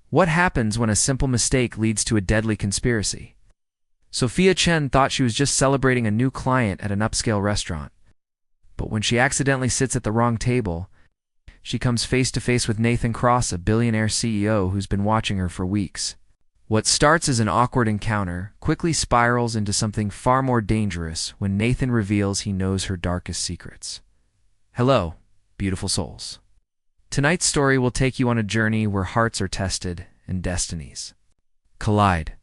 What happens when a simple mistake leads to a deadly conspiracy? Sophia Chen thought she was just celebrating a new client at an upscale restaurant. But when she accidentally sits at the wrong table, she comes face to face with Nathan Cross, a billionaire CEO who's been watching her for weeks. What starts as an awkward encounter quickly spirals into something far more dangerous when Nathan reveals he knows her darkest secrets. Hello, beautiful souls. Tonight's story will take you on a journey where hearts are tested and destinies collide.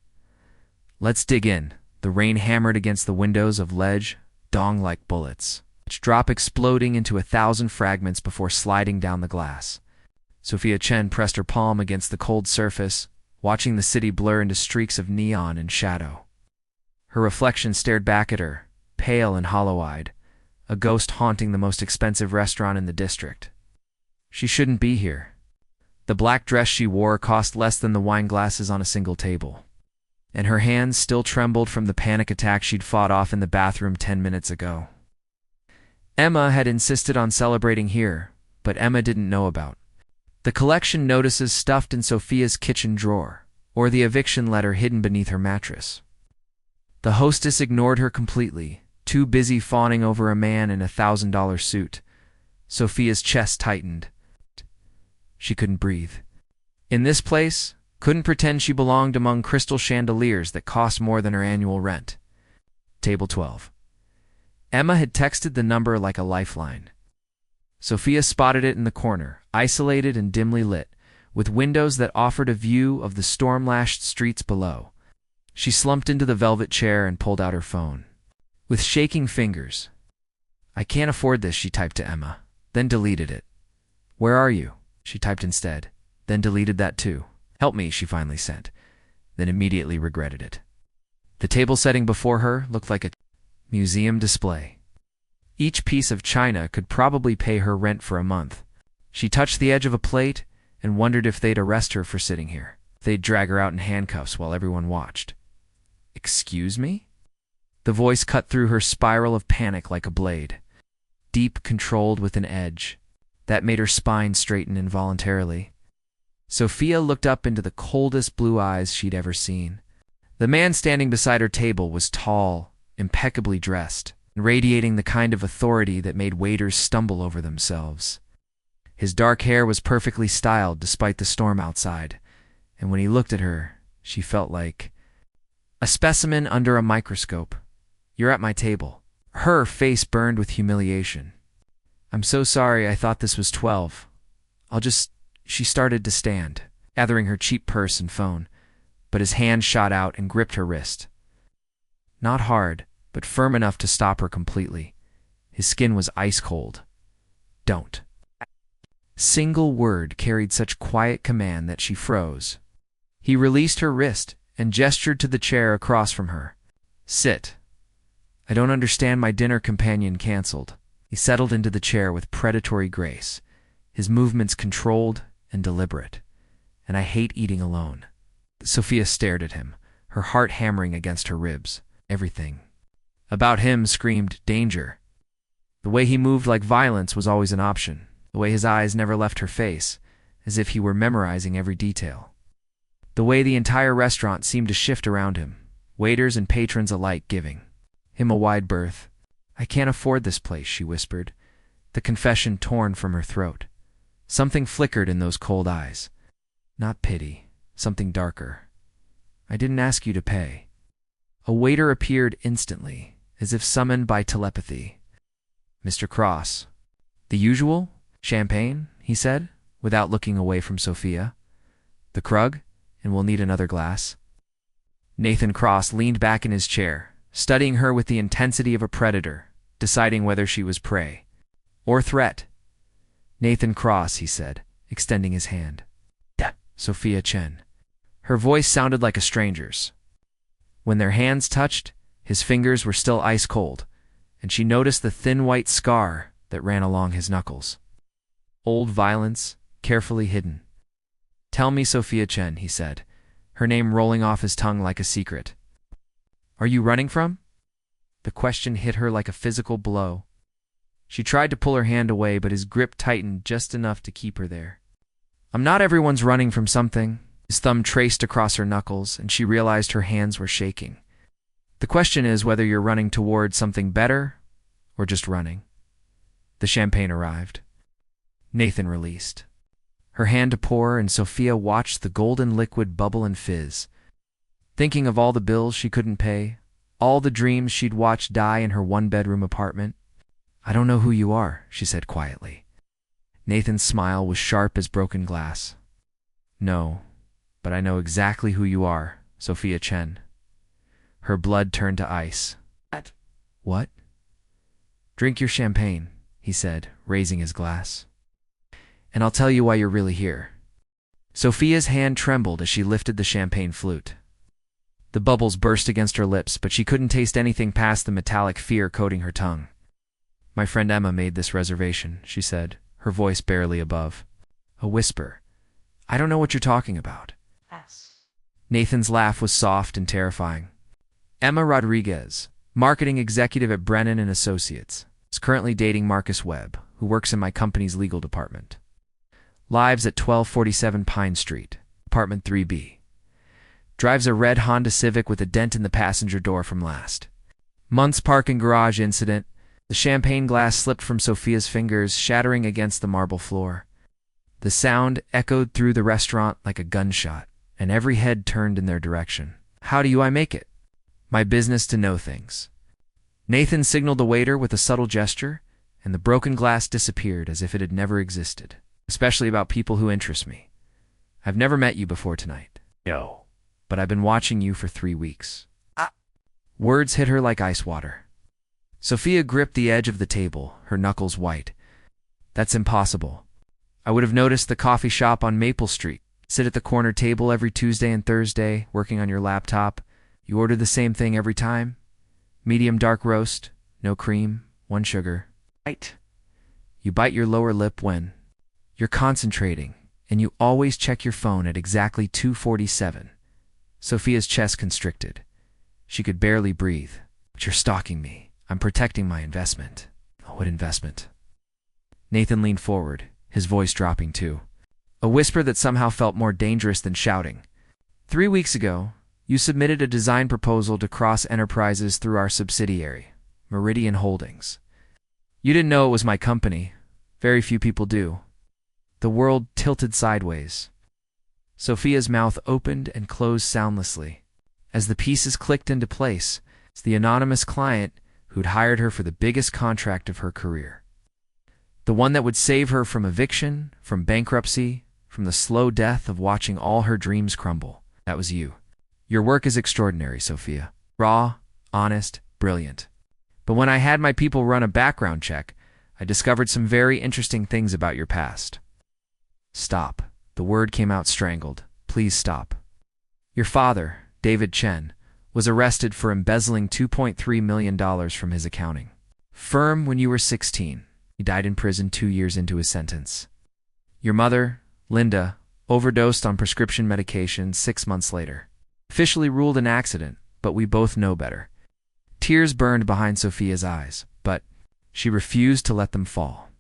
Let's dig in. The rain hammered against the windows of ledge, dong like bullets, each drop exploding into 1,000 fragments before sliding down the glass. Sophia Chen pressed her palm against the cold surface, watching the city blur into streaks of neon and shadow. Her reflection stared back at her, pale and hollow-eyed, a ghost haunting the most expensive restaurant in the district. She shouldn't be here. The black dress she wore cost less than the wine glasses on a single table, and her hands still trembled from the panic attack she'd fought off in the bathroom 10 minutes ago. Emma had insisted on celebrating here, but Emma didn't know about the collection notices stuffed in Sophia's kitchen drawer, or the eviction letter hidden beneath her mattress. The hostess ignored her completely, too busy fawning over a man in a $1,000 suit. Sophia's chest tightened. She couldn't breathe. In this place, couldn't pretend she belonged among crystal chandeliers that cost more than her annual rent. Table 12. Emma had texted the number like a lifeline. Sophia spotted it in the corner, isolated and dimly lit, with windows that offered a view of the storm-lashed streets below. She slumped into the velvet chair and pulled out her phone. With shaking fingers, "I can't afford this," she typed to Emma, then deleted it. "Where are you?" she typed instead, then deleted that too. "Help me," she finally sent, then immediately regretted it. The table setting before her looked like a museum display. Each piece of china could probably pay her rent for a month. She touched the edge of a plate and wondered if they'd arrest her for sitting here. They'd drag her out in handcuffs while everyone watched. "Excuse me?" The voice cut through her spiral of panic like a blade. Deep, controlled with an edge that made her spine straighten involuntarily. Sophia looked up into the coldest blue eyes she'd ever seen. The man standing beside her table was tall, impeccably dressed, radiating the kind of authority that made waiters stumble over themselves. His dark hair was perfectly styled despite the storm outside, and when he looked at her, she felt like a specimen under a microscope. "You're at my table." Her face burned with humiliation. "I'm so sorry, I thought this was 12. She started to stand, gathering her cheap purse and phone, but his hand shot out and gripped her wrist. Not hard, but firm enough to stop her completely. His skin was ice cold. "Don't." Single word carried such quiet command that she froze. He released her wrist and gestured to the chair across from her. "Sit." "I don't understand, my dinner companion canceled." He settled into the chair with predatory grace, his movements controlled and deliberate. "And I hate eating alone." Sophia stared at him, her heart hammering against her ribs. Everything about him screamed danger. The way he moved like violence was always an option, the way his eyes never left her face, as if he were memorizing every detail. The way the entire restaurant seemed to shift around him, waiters and patrons alike giving him a wide berth. "I can't afford this place," she whispered, the confession torn from her throat. Something flickered in those cold eyes. Not pity, something darker. "I didn't ask you to pay." A waiter appeared instantly, as if summoned by telepathy. "Mr. Cross." "The usual? Champagne?" he said, without looking away from Sophia. "The Krug? And we'll need another glass." Nathan Cross leaned back in his chair, studying her with the intensity of a predator, deciding whether she was prey or threat. "Nathan Cross," he said, extending his hand. "Sophia Chen." Her voice sounded like a stranger's. When their hands touched, his fingers were still ice cold, and she noticed the thin white scar that ran along his knuckles. Old violence, carefully hidden. "Tell me, Sophia Chen," he said, her name rolling off his tongue like a secret. "Are you running from?" The question hit her like a physical blow. She tried to pull her hand away, but his grip tightened just enough to keep her there. "I'm not everyone's running from something," His thumb traced across her knuckles, and she realized her hands were shaking. The question is whether you're running toward something better or just running. The champagne arrived. Nathan released her hand to pour, and Sophia watched the golden liquid bubble and fizz. Thinking of all the bills she couldn't pay, all the dreams she'd watched die in her one-bedroom apartment. "I don't know who you are," she said quietly. Nathan's smile was sharp as broken glass. "No, but I know exactly who you are, Sophia Chen." Her blood turned to ice. "What?" "Drink your champagne," he said, raising his glass. "And I'll tell you why you're really here." Sophia's hand trembled as she lifted the champagne flute. The bubbles burst against her lips, but she couldn't taste anything past the metallic fear coating her tongue. "My friend Emma made this reservation," she said, her voice barely above a whisper. "I don't know what you're talking about." Nathan's laugh was soft and terrifying. "Emma Rodriguez, marketing executive at Brennan and Associates, is currently dating Marcus Webb, who works in my company's legal department. Lives at 1247 Pine Street, apartment 3B. Drives a red Honda Civic with a dent in the passenger door from last month's parking garage incident." The champagne glass slipped from Sophia's fingers, shattering against the marble floor. The sound echoed through the restaurant like a gunshot, and every head turned in their direction. "How do I make it my business to know things?" Nathan signaled the waiter with a subtle gesture, and the broken glass disappeared as if it had never existed. "Especially about people who interest me. I've never met you before tonight." "No, but I've been watching you for 3 weeks." Words hit her like ice water. Sophia gripped the edge of the table, her knuckles white. "That's impossible. I would have noticed the coffee shop on Maple Street. Sit at the corner table every Tuesday and Thursday, working on your laptop. You order the same thing every time? Medium dark roast, no cream, 1 sugar. Right. You bite your lower lip when you're concentrating, and you always check your phone at exactly 2:47. Sophia's chest constricted. She could barely breathe. "But you're stalking me. I'm protecting my investment." "What investment?" Nathan leaned forward, his voice dropping too. A whisper that somehow felt more dangerous than shouting. 3 weeks ago, you submitted a design proposal to Cross Enterprises through our subsidiary, Meridian Holdings. You didn't know it was my company. Very few people do." The world tilted sideways. Sophia's mouth opened and closed soundlessly. As the pieces clicked into place, it's the anonymous client who'd hired her for the biggest contract of her career. The one that would save her from eviction, from bankruptcy, from the slow death of watching all her dreams crumble. That was you. Your work is extraordinary, Sophia. Raw, honest, brilliant. But when I had my people run a background check, I discovered some very interesting things about your past. Stop. The word came out strangled. Please stop. Your father, David Chen, was arrested for embezzling $2.3 million from his accounting firm when you were 16. He died in prison 2 years into his sentence. Your mother, Linda, overdosed on prescription medication 6 months later. Officially ruled an accident, but we both know better. Tears burned behind Sophia's eyes, but she refused to let them fall.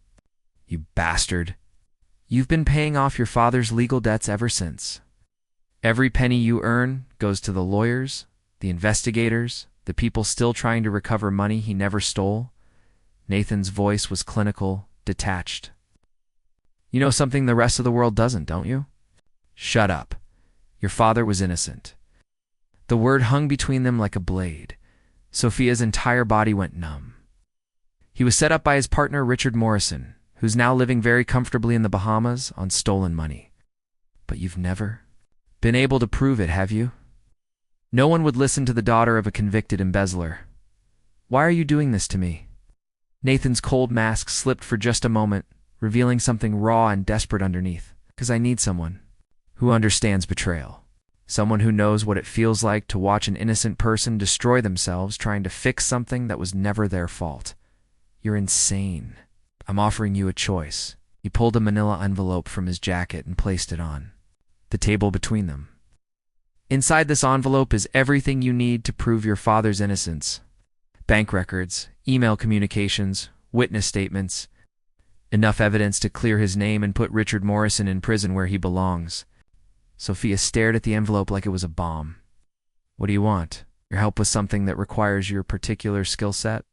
You bastard. You've been paying off your father's legal debts ever since. Every penny you earn goes to the lawyers, the investigators, the people still trying to recover money he never stole. Nathan's voice was clinical, detached. You know something the rest of the world doesn't, don't you? Shut up. Your father was innocent. The word hung between them like a blade. Sophia's entire body went numb. He was set up by his partner Richard Morrison, who's now living very comfortably in the Bahamas on stolen money. But you've never been able to prove it, have you? No one would listen to the daughter of a convicted embezzler. Why are you doing this to me? Nathan's cold mask slipped for just a moment, revealing something raw and desperate underneath. Because I need someone who understands betrayal. Someone who knows what it feels like to watch an innocent person destroy themselves trying to fix something that was never their fault. You're insane. I'm offering you a choice. He pulled a manila envelope from his jacket and placed it on the table between them. Inside this envelope is everything you need to prove your father's innocence. Bank records, email communications, witness statements. Enough evidence to clear his name and put Richard Morrison in prison where he belongs. Sophia stared at the envelope like it was a bomb. What do you want? Your help with something that requires your particular skill set?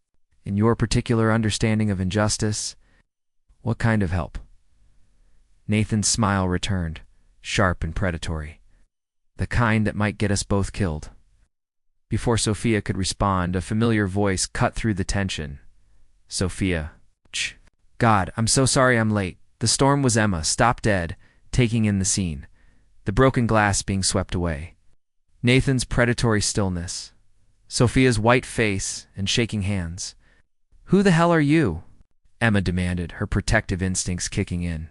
In your particular understanding of injustice? What kind of help? Nathan's smile returned, sharp and predatory. The kind that might get us both killed. Before Sophia could respond, a familiar voice cut through the tension. Sophia. Ch. God, I'm so sorry I'm late. The storm was Emma, stopped dead, taking in the scene. The broken glass being swept away. Nathan's predatory stillness. Sophia's white face and shaking hands. Who the hell are you? Emma demanded, her protective instincts kicking in.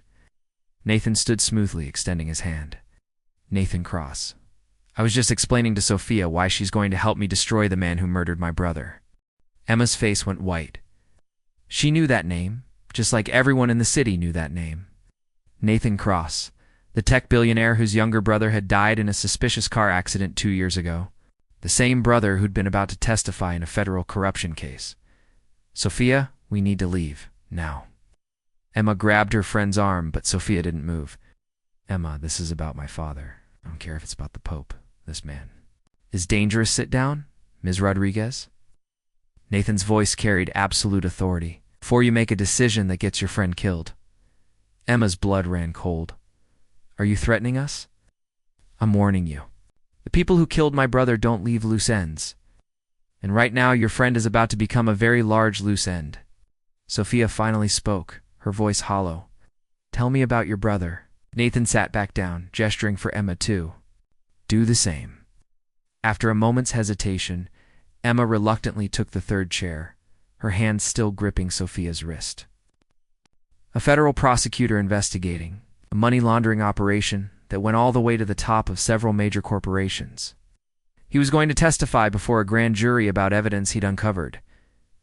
Nathan stood smoothly, extending his hand. Nathan Cross. I was just explaining to Sophia why she's going to help me destroy the man who murdered my brother. Emma's face went white. She knew that name, just like everyone in the city knew that name. Nathan Cross, the tech billionaire whose younger brother had died in a suspicious car accident 2 years ago. The same brother who'd been about to testify in a federal corruption case. Sophia, we need to leave, now. Emma grabbed her friend's arm, but Sophia didn't move. Emma, this is about my father. I don't care if it's about the Pope. This man. Is dangerous, sit down, Ms. Rodriguez? Nathan's voice carried absolute authority. Before you make a decision that gets your friend killed. Emma's blood ran cold. Are you threatening us? I'm warning you. The people who killed my brother don't leave loose ends. And right now your friend is about to become a very large loose end. Sophia finally spoke, her voice hollow. Tell me about your brother. Nathan sat back down, gesturing for Emma too. Do the same. After a moment's hesitation, Emma reluctantly took the third chair, her hand still gripping Sophia's wrist. A federal prosecutor investigating a money laundering operation that went all the way to the top of several major corporations. He was going to testify before a grand jury about evidence he'd uncovered.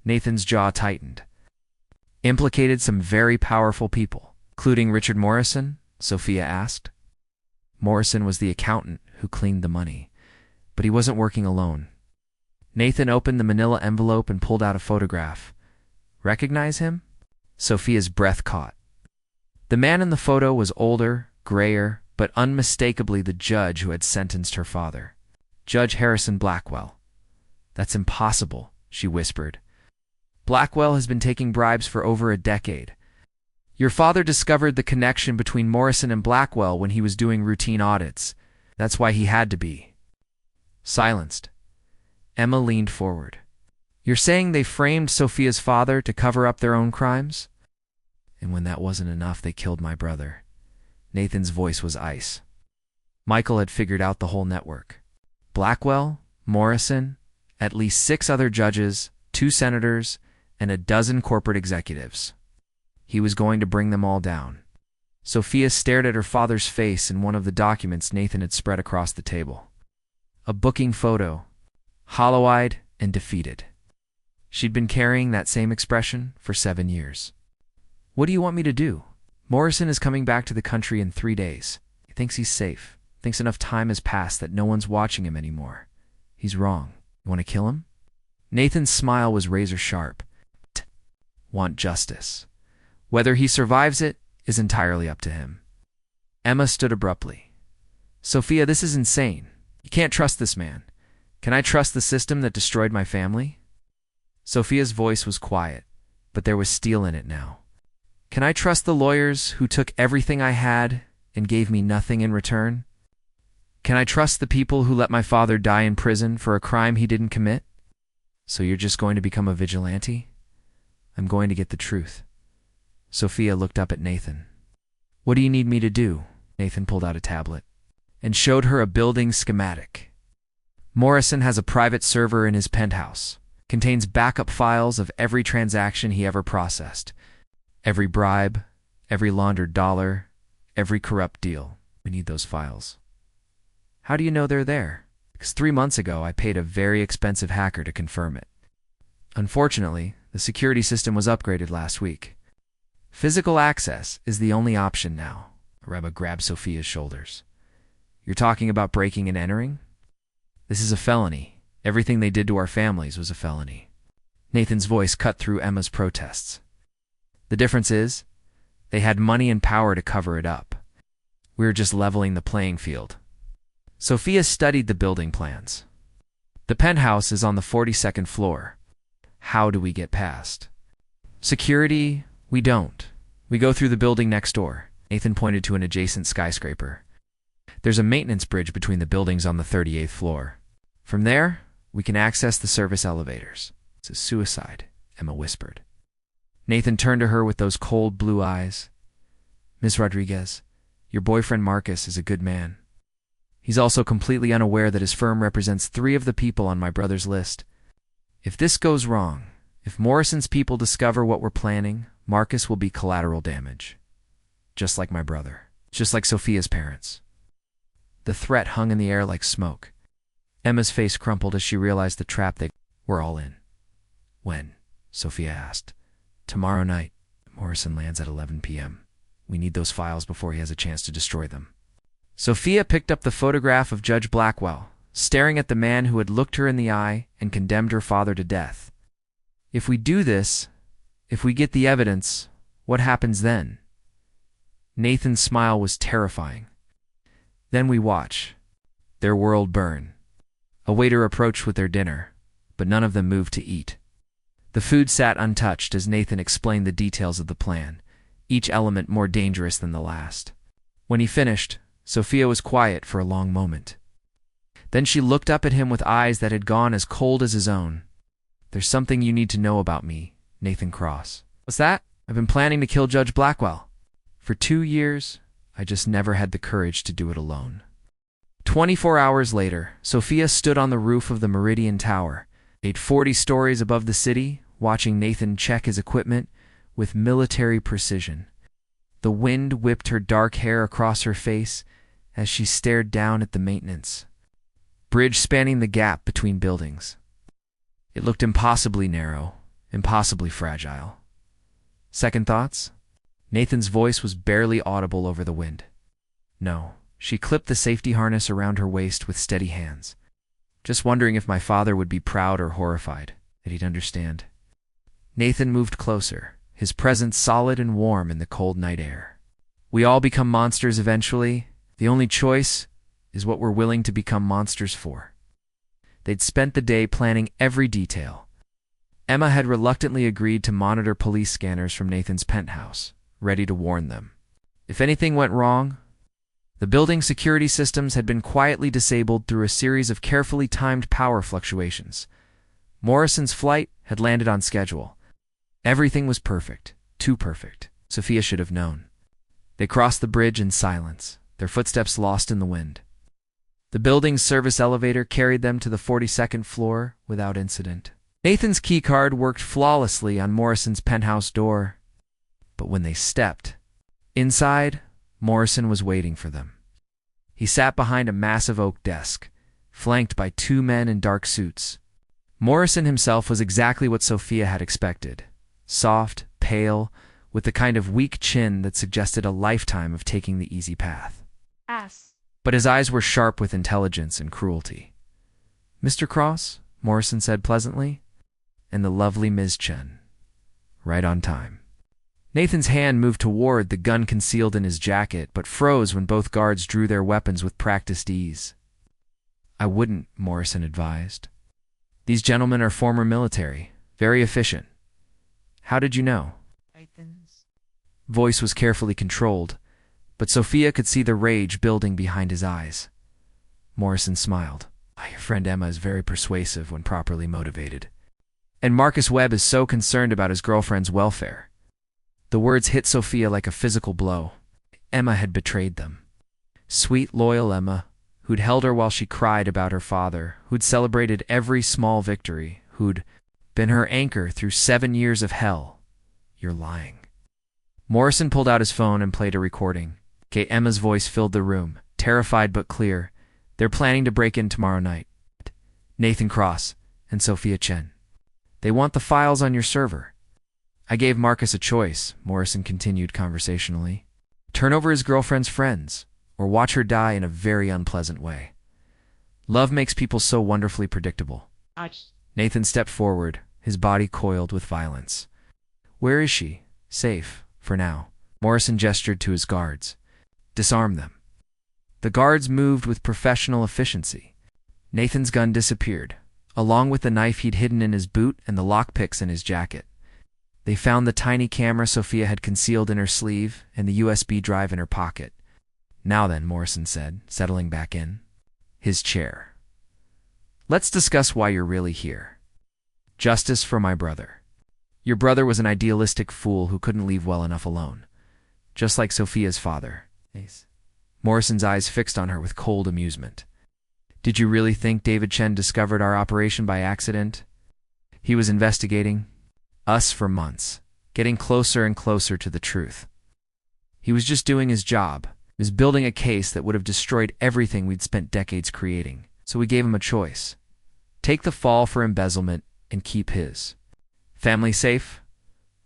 Nathan's jaw tightened. Implicated some very powerful people, including Richard Morrison? Sophia asked. Morrison was the accountant who cleaned the money, but he wasn't working alone. Nathan opened the manila envelope and pulled out a photograph. Recognize him? Sophia's breath caught. The man in the photo was older, grayer, but unmistakably the judge who had sentenced her father. Judge Harrison Blackwell. That's impossible, she whispered. Blackwell has been taking bribes for over a decade. Your father discovered the connection between Morrison and Blackwell when he was doing routine audits. That's why he had to be silenced. Emma leaned forward. You're saying they framed Sophia's father to cover up their own crimes? And when that wasn't enough, they killed my brother. Nathan's voice was ice. Michael had figured out the whole network. Blackwell, Morrison, at least 6 other judges, 2 senators, and a dozen corporate executives. He was going to bring them all down. Sophia stared at her father's face in one of the documents Nathan had spread across the table. A booking photo, hollow-eyed and defeated. She'd been carrying that same expression for 7 years. What do you want me to do? Morrison is coming back to the country in 3 days. He thinks he's safe. Thinks enough time has passed that no one's watching him anymore. He's wrong. You want to kill him? Nathan's smile was razor sharp. Want justice. Whether he survives it is entirely up to him. Emma stood abruptly. Sophia, this is insane. You can't trust this man. Can I trust the system that destroyed my family? Sophia's voice was quiet, but there was steel in it now. Can I trust the lawyers who took everything I had and gave me nothing in return? Can I trust the people who let my father die in prison for a crime he didn't commit? So you're just going to become a vigilante? I'm going to get the truth. Sophia looked up at Nathan. What do you need me to do? Nathan pulled out a tablet and showed her a building schematic. Morrison has a private server in his penthouse. Contains backup files of every transaction he ever processed. Every bribe, every laundered dollar, every corrupt deal. We need those files. How do you know they're there? Because 3 months ago I paid a very expensive hacker to confirm it. Unfortunately, the security system was upgraded last week. Physical access is the only option now. Reba grabbed Sophia's shoulders. You're talking about breaking and entering? This is a felony. Everything they did to our families was a felony. Nathan's voice cut through Emma's protests. The difference is, they had money and power to cover it up. We were just leveling the playing field. Sophia studied the building plans. The penthouse is on the 42nd floor. How do we get past? Security? We don't. We go through the building next door. Nathan pointed to an adjacent skyscraper. There's a maintenance bridge between the buildings on the 38th floor. From there, we can access the service elevators. It's a suicide, Emma whispered. Nathan turned to her with those cold blue eyes. Miss Rodriguez, your boyfriend Marcus is a good man. He's also completely unaware that his firm represents 3 of the people on my brother's list. If this goes wrong, if Morrison's people discover what we're planning, Marcus will be collateral damage. Just like my brother. Just like Sophia's parents. The threat hung in the air like smoke. Emma's face crumpled as she realized the trap they were all in. When? Sophia asked. Tomorrow night. Morrison lands at 11 p.m. We need those files before he has a chance to destroy them. Sophia picked up the photograph of Judge Blackwell, staring at the man who had looked her in the eye and condemned her father to death. If we do this, if we get the evidence, what happens then? Nathan's smile was terrifying. Then we watch. Their world burn. A waiter approached with their dinner, but none of them moved to eat. The food sat untouched as Nathan explained the details of the plan, each element more dangerous than the last. When he finished, Sophia was quiet for a long moment. Then she looked up at him with eyes that had gone as cold as his own. There's something you need to know about me, Nathan Cross. What's that? I've been planning to kill Judge Blackwell. For 2 years, I just never had the courage to do it alone. 24 hours later, Sophia stood on the roof of the Meridian Tower, 840 stories above the city, watching Nathan check his equipment with military precision. The wind whipped her dark hair across her face as she stared down at the maintenance bridge spanning the gap between buildings. It looked impossibly narrow, impossibly fragile. Second thoughts? Nathan's voice was barely audible over the wind. No, she clipped the safety harness around her waist with steady hands. Just wondering if my father would be proud or horrified, that he'd understand. Nathan moved closer, his presence solid and warm in the cold night air. We all become monsters eventually. The only choice is what we're willing to become monsters for. They'd spent the day planning every detail. Emma had reluctantly agreed to monitor police scanners from Nathan's penthouse, ready to warn them. If anything went wrong, the building's security systems had been quietly disabled through a series of carefully timed power fluctuations. Morrison's flight had landed on schedule. Everything was perfect, too perfect. Sophia should have known. They crossed the bridge in silence, their footsteps lost in the wind. The building's service elevator carried them to the 42nd floor without incident. Nathan's keycard worked flawlessly on Morrison's penthouse door. But when they stepped inside, Morrison was waiting for them. He sat behind a massive oak desk, flanked by 2 men in dark suits. Morrison himself was exactly what Sophia had expected. Soft, pale, with the kind of weak chin that suggested a lifetime of taking the easy path. But his eyes were sharp with intelligence and cruelty. Mr. Cross, Morrison said pleasantly, and the lovely Ms. Chen. Right on time. Nathan's hand moved toward the gun concealed in his jacket, but froze when both guards drew their weapons with practiced ease. I wouldn't, Morrison advised. These gentlemen are former military, very efficient. How did you know? Voice was carefully controlled, but Sophia could see the rage building behind his eyes. Morrison smiled. Your friend Emma is very persuasive when properly motivated. And Marcus Webb is so concerned about his girlfriend's welfare. The words hit Sophia like a physical blow. Emma had betrayed them. Sweet, loyal Emma, who'd held her while she cried about her father, who'd celebrated every small victory, who'd been her anchor through 7 years of hell. You're lying. Morrison pulled out his phone and played a recording. Emma's voice filled the room, terrified but clear. They're planning to break in tomorrow night. Nathan Cross and Sophia Chen. They want the files on your server. I gave Marcus a choice, Morrison continued conversationally. Turn over his girlfriend's friends, or watch her die in a very unpleasant way. Love makes people so wonderfully predictable. Nathan stepped forward, his body coiled with violence. Where is she? Safe, for now. Morrison gestured to his guards. Disarm them. The guards moved with professional efficiency. Nathan's gun disappeared, along with the knife he'd hidden in his boot and the lockpicks in his jacket. They found the tiny camera Sophia had concealed in her sleeve and the USB drive in her pocket. "Now then," Morrison said, settling back in his chair. "Let's discuss why you're really here. Justice for my brother. Your brother was an idealistic fool who couldn't leave well enough alone. Just like Sophia's father." Morrison's eyes fixed on her with cold amusement. "Did you really think David Chen discovered our operation by accident? He was investigating us for months, getting closer and closer to the truth. He was just doing his job. He was building a case that would have destroyed everything we'd spent decades creating. So we gave him a choice. Take the fall for embezzlement and keep his family safe,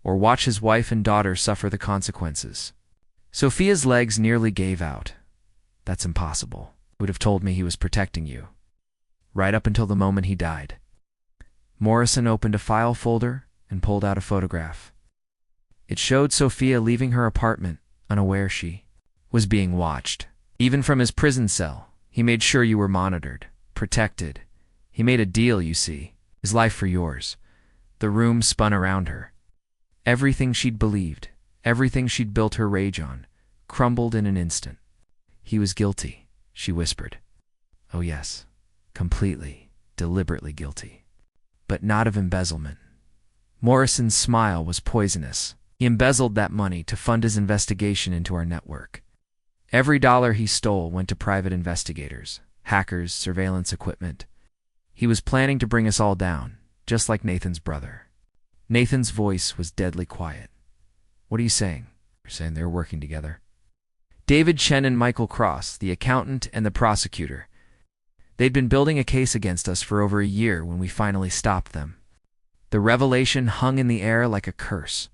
or watch his wife and daughter suffer the consequences." Sophia's legs nearly gave out. "That's impossible. He would have told me he was protecting you. Right up until the moment he died." Morrison opened a file folder and pulled out a photograph. It showed Sophia leaving her apartment, unaware she was being watched. Even from his prison cell, he made sure you were monitored, protected. He made a deal, you see. His life for yours. The room spun around her. Everything she'd believed, everything she'd built her rage on, crumbled in an instant. "He was guilty," she whispered. "Oh yes, completely, deliberately guilty. But not of embezzlement." Morrison's smile was poisonous. "He embezzled that money to fund his investigation into our network. Every dollar he stole went to private investigators, hackers, surveillance equipment. He was planning to bring us all down, just like Nathan's brother." Nathan's voice was deadly quiet. "What are you saying?" "You're saying they're working together." David Chen and Michael Cross, the accountant and the prosecutor. They'd been building a case against us for over a year when we finally stopped them. The revelation hung in the air like a curse.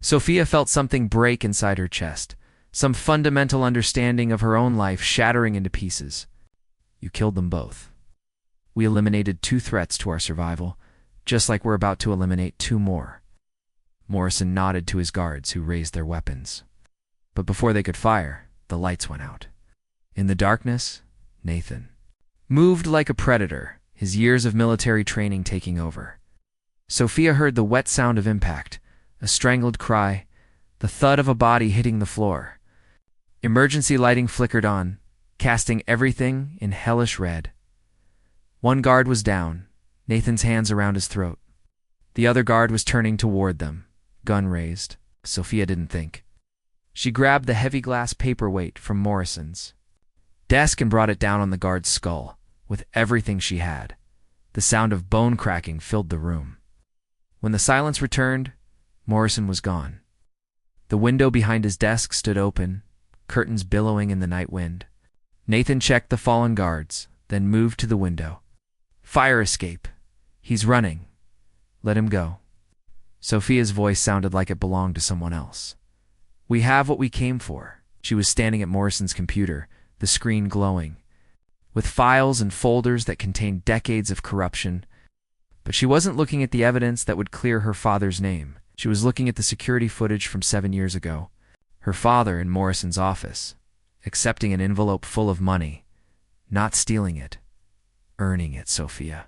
Sophia felt something break inside her chest, some fundamental understanding of her own life shattering into pieces. "You killed them both. We eliminated 2 threats to our survival, just like we're about to eliminate 2 more. Morrison nodded to his guards, who raised their weapons. But before they could fire, the lights went out. In the darkness, Nathan moved like a predator, his years of military training taking over. Sophia heard the wet sound of impact, a strangled cry, the thud of a body hitting the floor. Emergency lighting flickered on, casting everything in hellish red. One guard was down, Nathan's hands around his throat. The other guard was turning toward them, gun raised. Sophia didn't think. She grabbed the heavy glass paperweight from Morrison's desk and brought it down on the guard's skull, with everything she had. The sound of bone cracking filled the room. When the silence returned, Morrison was gone. The window behind his desk stood open, curtains billowing in the night wind. Nathan checked the fallen guards, then moved to the window. "Fire escape. He's running. Let him go." Sophia's voice sounded like it belonged to someone else. "We have what we came for." She was standing at Morrison's computer, the screen glowing, with files and folders that contained decades of corruption. But she wasn't looking at the evidence that would clear her father's name. She was looking at the security footage from 7 years ago. Her father in Morrison's office, accepting an envelope full of money, not stealing it, earning it, Sophia.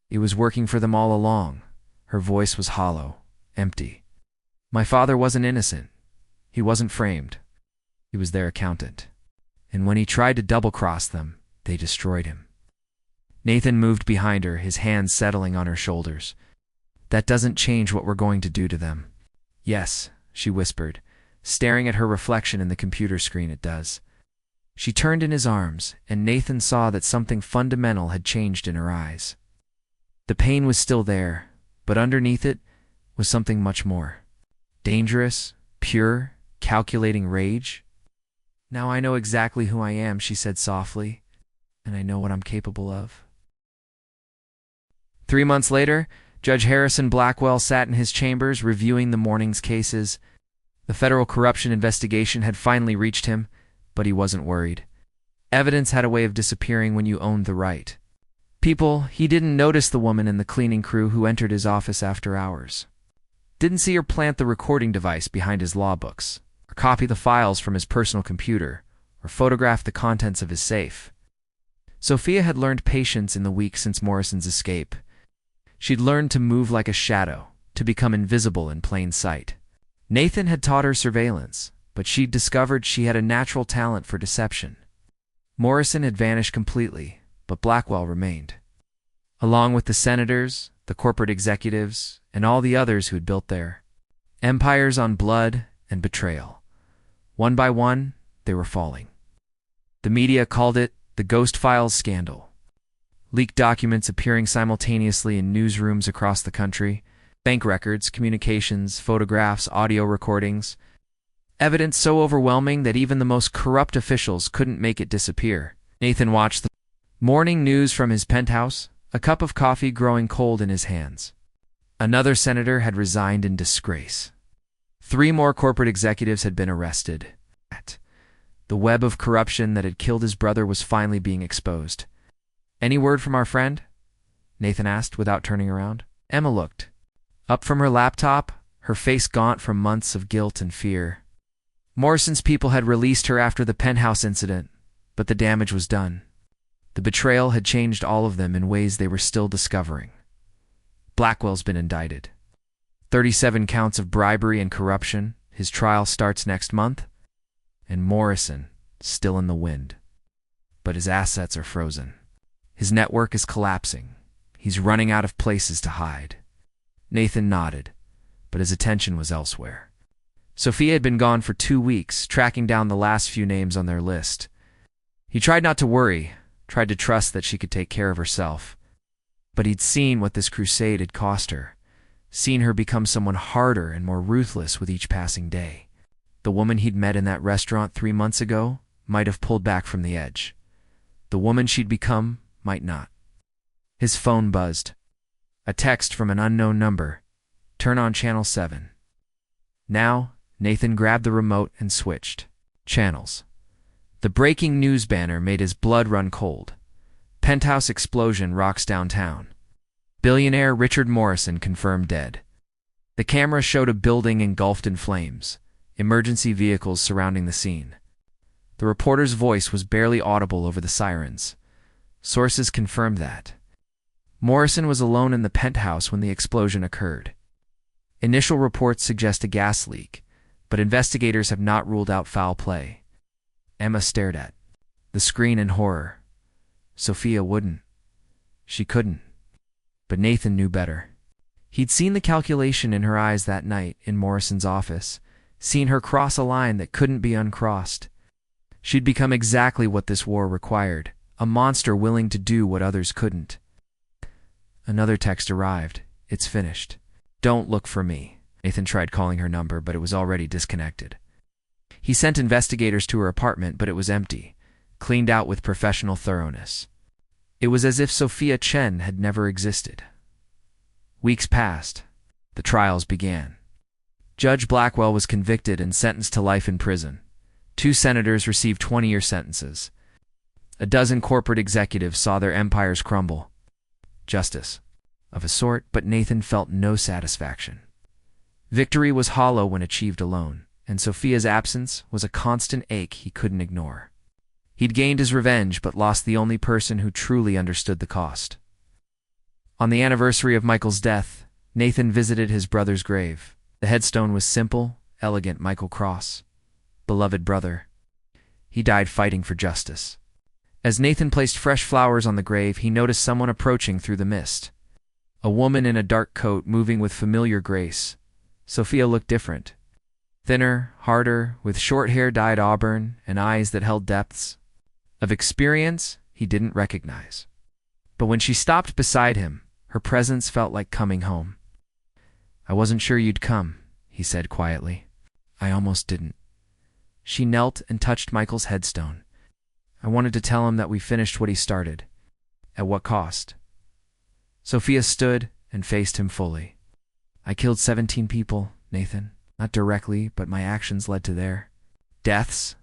It was working for them all along. Her voice was hollow, empty. "My father wasn't innocent. He wasn't framed. He was their accountant. And when he tried to double-cross them, they destroyed him." Nathan moved behind her, his hands settling on her shoulders. "That doesn't change what we're going to do to them." "Yes," she whispered, staring at her reflection in the computer screen. "It does." She turned in his arms, and Nathan saw that something fundamental had changed in her eyes. The pain was still there, but underneath it was something much more. Dangerous, pure, calculating rage. "Now I know exactly who I am," she said softly, "and I know what I'm capable of." 3 months later, Judge Harrison Blackwell sat in his chambers reviewing the morning's cases. The federal corruption investigation had finally reached him, but he wasn't worried. Evidence had a way of disappearing when you owned the right. He didn't notice the woman in the cleaning crew who entered his office after hours. Didn't see her plant the recording device behind his law books, or copy the files from his personal computer, or photographed the contents of his safe. Sophia had learned patience in the weeks since Morrison's escape. She'd learned to move like a shadow, to become invisible in plain sight. Nathan had taught her surveillance, but she'd discovered she had a natural talent for deception. Morrison had vanished completely, but Blackwell remained. Along with the senators, the corporate executives, and all the others who had built their empires on blood and betrayal. One by one, they were falling. The media called it the Ghost Files scandal. Leaked documents appearing simultaneously in newsrooms across the country, bank records, communications, photographs, audio recordings. Evidence so overwhelming that even the most corrupt officials couldn't make it disappear. Nathan watched the morning news from his penthouse, a cup of coffee growing cold in his hands. Another senator had resigned in disgrace. 3 more corporate executives had been arrested. The web of corruption that had killed his brother was finally being exposed. "Any word from our friend?" Nathan asked without turning around. Emma looked up from her laptop, her face gaunt from months of guilt and fear. Morrison's people had released her after the penthouse incident, but the damage was done. The betrayal had changed all of them in ways they were still discovering. Blackwell's been indicted. 37 counts of bribery and corruption. His trial starts next month. And Morrison, still in the wind. But his assets are frozen. His network is collapsing. He's running out of places to hide. Nathan nodded, but his attention was elsewhere. Sophia had been gone for 2 weeks, tracking down the last few names on their list. He tried not to worry, tried to trust that she could take care of herself. But he'd seen what this crusade had cost her, seen her become someone harder and more ruthless with each passing day. The woman he'd met in that restaurant 3 months ago might have pulled back from the edge. The woman she'd become might not. His phone buzzed. A text from an unknown number. "Turn on channel 7. Now, Nathan grabbed the remote and switched channels. The breaking news banner made his blood run cold. Penthouse explosion rocks downtown. Billionaire Richard Morrison confirmed dead. The camera showed a building engulfed in flames, emergency vehicles surrounding the scene. The reporter's voice was barely audible over the sirens. Sources confirmed that Morrison was alone in the penthouse when the explosion occurred. Initial reports suggest a gas leak, but investigators have not ruled out foul play. Emma stared at the screen in horror. Sophia wouldn't. She couldn't. But Nathan knew better. He'd seen the calculation in her eyes that night in Morrison's office, seen her cross a line that couldn't be uncrossed. She'd become exactly what this war required, a monster willing to do what others couldn't. Another text arrived. "It's finished. Don't look for me." Nathan tried calling her number, but it was already disconnected. He sent investigators to her apartment, but it was empty, cleaned out with professional thoroughness. It was as if Sophia Chen had never existed. Weeks passed. The trials began. Judge Blackwell was convicted and sentenced to life in prison. 2 senators received 20-year sentences. A dozen corporate executives saw their empires crumble. Justice, of a sort, but Nathan felt no satisfaction. Victory was hollow when achieved alone, and Sophia's absence was a constant ache he couldn't ignore. He'd gained his revenge, but lost the only person who truly understood the cost. On the anniversary of Michael's death, Nathan visited his brother's grave. The headstone was simple, elegant Michael Cross. Beloved brother. He died fighting for justice. As Nathan placed fresh flowers on the grave, he noticed someone approaching through the mist. A woman in a dark coat moving with familiar grace. Sophia looked different. Thinner, harder, with short hair dyed auburn and eyes that held depths of experience he didn't recognize. But when she stopped beside him, her presence felt like coming home. "I wasn't sure you'd come," he said quietly. "I almost didn't." She knelt and touched Michael's headstone. "I wanted to tell him that we finished what he started. At what cost?" Sophia stood and faced him fully. "I killed 17 people, Nathan. Not directly, but my actions led to their deaths.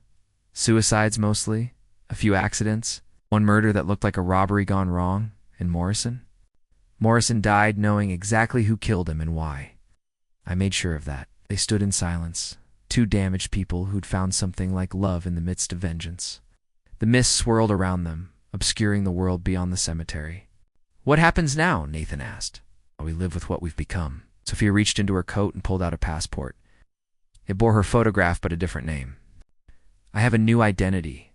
Suicides mostly, a few accidents, one murder that looked like a robbery gone wrong, and Morrison. Morrison died knowing exactly who killed him and why. I made sure of that." They stood in silence, two damaged people who'd found something like love in the midst of vengeance. The mist swirled around them, obscuring the world beyond the cemetery. "What happens now?" Nathan asked. "We live with what we've become." Sophia reached into her coat and pulled out a passport. It bore her photograph but a different name. "I have a new identity,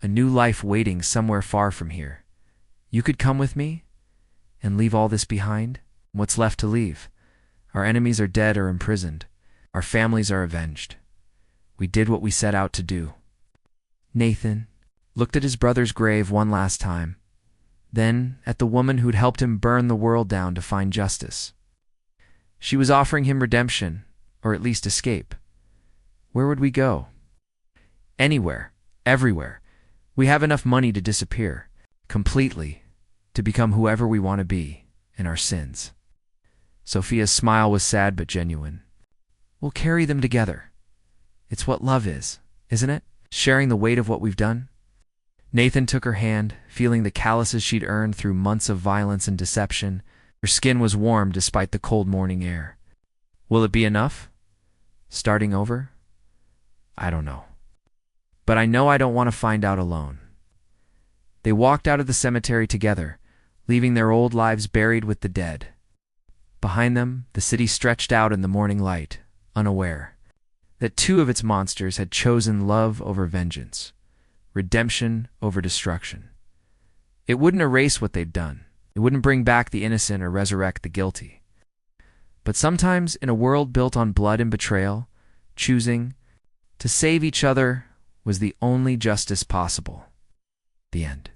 a new life waiting somewhere far from here. You could come with me and leave all this behind?" "What's left to leave? Our enemies are dead or imprisoned. Our families are avenged. We did what we set out to do." Nathan looked at his brother's grave one last time, then at the woman who'd helped him burn the world down to find justice. She was offering him redemption, or at least escape. Where would we go? Anywhere, everywhere. We have enough money to disappear, completely, to become whoever we want to be, in our sins. Sophia's smile was sad but genuine. "We'll carry them together. It's what love is, isn't it? Sharing the weight of what we've done." Nathan took her hand, feeling the calluses she'd earned through months of violence and deception. Her skin was warm despite the cold morning air. "Will it be enough? Starting over? I don't know. But I know I don't want to find out alone." They walked out of the cemetery together, leaving their old lives buried with the dead. Behind them, the city stretched out in the morning light, unaware that two of its monsters had chosen love over vengeance, redemption over destruction. It wouldn't erase what they'd done. It wouldn't bring back the innocent or resurrect the guilty. But sometimes, in a world built on blood and betrayal, choosing to save each other was the only justice possible. The end.